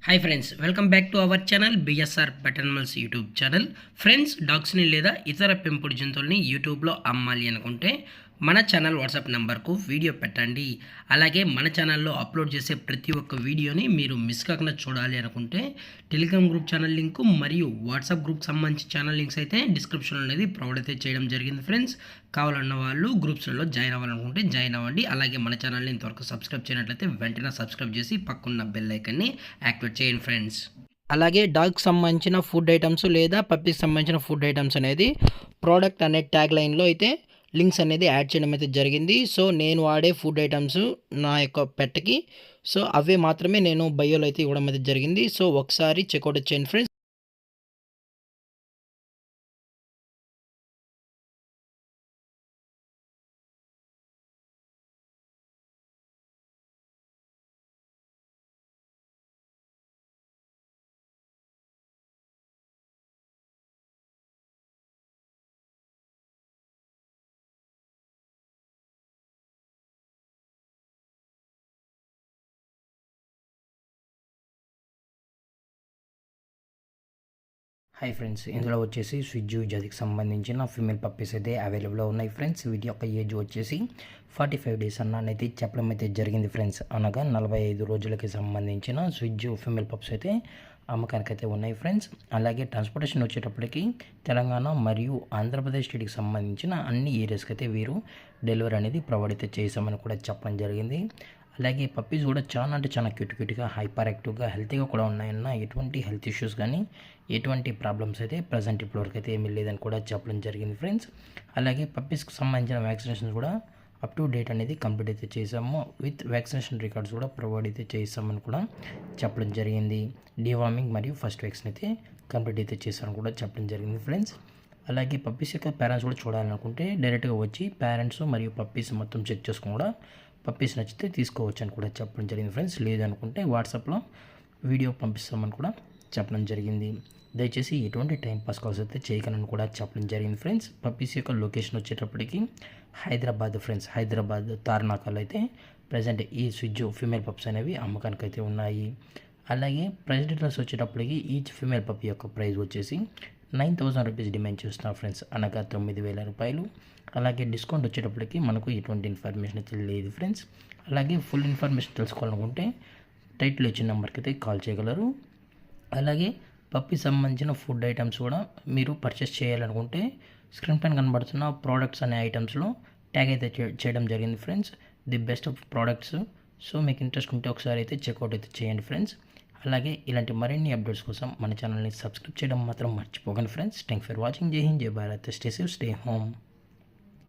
Hi friends, welcome back to our channel BSR pet animals YouTube channel. Friends, డాగ్స్ని లేదా ఇతర పెంపుడు జంతువుల్ని యూట్యూబ్లో అమ్మాలి అనుకుంటే మన ఛానల్ వాట్సాప్ నెంబర్కు వీడియో పెట్టండి. అలాగే మన ఛానల్లో అప్లోడ్ చేసే ప్రతి ఒక్క వీడియోని మీరు మిస్ కాకుండా చూడాలి అనుకుంటే టెలిగ్రామ్ గ్రూప్ ఛానల్ లింకు మరియు వాట్సాప్ గ్రూప్ సంబంధించి ఛానల్ లింక్స్ అయితే డిస్క్రిప్షన్లో అనేది ప్రొవైడ్ అయితే చేయడం జరిగింది. ఫ్రెండ్స్, కావాలన్న వాళ్ళు గ్రూప్స్లలో జాయిన్ అవ్వాలనుకుంటే జాయిన్ అవ్వండి. అలాగే మన ఛానల్ని ఇంతవరకు సబ్స్క్రైబ్ చేయనట్లయితే వెంటనే సబ్స్క్రైబ్ చేసి పక్కన్న బెల్ ఐకన్ని యాక్టివేట్ చేయండి ఫ్రెండ్స్. అలాగే డాగ్కి సంబంధించిన ఫుడ్ ఐటమ్స్ లేదా పప్పీకి సంబంధించిన ఫుడ్ ఐటమ్స్ అనేది ప్రోడక్ట్ అనే ట్యాగ్ లైన్లో అయితే లింక్స్ అనేది యాడ్ చేయడం అయితే జరిగింది. సో నేను వాడే ఫుడ్ ఐటమ్స్ నా యొక్క పెట్కి సో అవే మాత్రమే నేను బయోలో అయితే ఇవ్వడం అయితే జరిగింది. సో ఒకసారి చెక్అవుట్ చేయండి ఫ్రెండ్స్. హాయ్ ఫ్రెండ్స్, ఇందులో వచ్చేసి స్విజ్జు జాతికి సంబంధించిన ఫీమేల్ పప్పీస్ అయితే అవైలబుల్లో ఉన్నాయి ఫ్రెండ్స్. వీటి యొక్క ఏజ్ వచ్చేసి 45 డేస్ అన్నైతే చెప్పడం అయితే జరిగింది ఫ్రెండ్స్. అనగా 45 రోజులకి సంబంధించిన స్విజ్జు ఫీమేల్ పప్స్ అయితే అమ్మకానికి అయితే ఉన్నాయి ఫ్రెండ్స్. అలాగే ట్రాన్స్పోర్టేషన్ వచ్చేటప్పటికి తెలంగాణ మరియు ఆంధ్రప్రదేశ్ స్టేట్కి సంబంధించిన అన్ని ఏరియాస్కి అయితే వీరు డెలివరీ అనేది ప్రొవైడ్ అయితే చేసామని కూడా చెప్పడం జరిగింది. అలాగే పప్పీస్ కూడా చాలా అంటే చాలా క్యూట్గా హైపర్ యాక్టివ్గా హెల్తీగా కూడా ఉన్నాయన్న ఎటువంటి హెల్త్ ఇష్యూస్ కానీ ఎటువంటి ప్రాబ్లమ్స్ అయితే ప్రజెంట్ ఇప్పటివరకు అయితే ఏమీ లేదని కూడా చెప్పడం జరిగింది ఫ్రెండ్స్. అలాగే పప్పీస్కి సంబంధించిన వ్యాక్సినేషన్స్ కూడా అప్ టు డేట్ అనేది కంప్లీట్ అయితే చేసాము. విత్ వ్యాక్సినేషన్ రికార్డ్స్ కూడా ప్రొవైడ్ అయితే చేసామని కూడా చెప్పడం జరిగింది. డివార్మింగ్ మరియు ఫస్ట్ వ్యాక్సిన్ అయితే కంప్లీట్ అయితే చేసామని కూడా చెప్పడం జరిగింది ఫ్రెండ్స్. అలాగే పప్పీస్ యొక్క పేరెంట్స్ కూడా చూడాలనుకుంటే డైరెక్ట్గా వచ్చి పేరెంట్స్ మరియు పప్పీస్ మొత్తం చెక్ చేసుకుని కూడా పప్పీస్ నచ్చితే తీసుకోవచ్చు అని కూడా చెప్పడం జరిగింది ఫ్రెండ్స్. లేదనుకుంటే వాట్సాప్లో వీడియో పంపిస్తామని కూడా చెప్పడం జరిగింది. దయచేసి ఎటువంటి టైంపాస్ కాల్స్ అయితే చేయకనని కూడా చెప్పడం జరిగింది ఫ్రెండ్స్. పప్పీస్ యొక్క లొకేషన్ వచ్చేటప్పటికి హైదరాబాద్ ఫ్రెండ్స్. హైదరాబాద్ తార్నాకాలో అయితే ప్రజెంట్ ఈ స్విజ్జు ఫీమేల్ పప్స్ అనేవి అమ్మకానికి అయితే ఉన్నాయి. అలాగే ప్రైస్ డీటెయిల్స్ వచ్చేటప్పటికి ఈచ్ ఫీమేల్ పప్పీ యొక్క ప్రైస్ వచ్చేసి 9,000 రూపీస్ డిమాండ్ చేస్తున్నాం ఫ్రెండ్స్, అనగా 9,000 రూపాయలు. అలాగే డిస్కౌంట్ వచ్చేటప్పటికి మనకు ఎటువంటి ఇన్ఫర్మేషన్ అయితే లేదు ఫ్రెండ్స్. అలాగే ఫుల్ ఇన్ఫర్మేషన్ తెలుసుకోవాలనుకుంటే టైటిల్ ఇచ్చిన నెంబర్కి అయితే కాల్ చేయగలరు. అలాగే పప్పి సంబంధించిన ఫుడ్ ఐటమ్స్ కూడా మీరు పర్చేస్ చేయాలనుకుంటే స్క్రీన్ పైన కనబడుతున్న ప్రోడక్ట్స్ అనే ఐటమ్స్లో ట్యాగ్ అయితే చేయడం జరిగింది friends. The best of products. So మీకు ఇంట్రెస్ట్ ఉంటే ఒకసారి అయితే చెక్అవుట్ అయితే చేయండి ఫ్రెండ్స్. అలాగే ఇలాంటి మరిన్ని అప్డేట్స్ కోసం మన ఛానల్ని సబ్స్క్రైబ్ చేయడం మాత్రం మర్చిపోకండి ఫ్రెండ్స్. Thank for watching. జై హింద్, జై Bharat. Stay safe, stay home.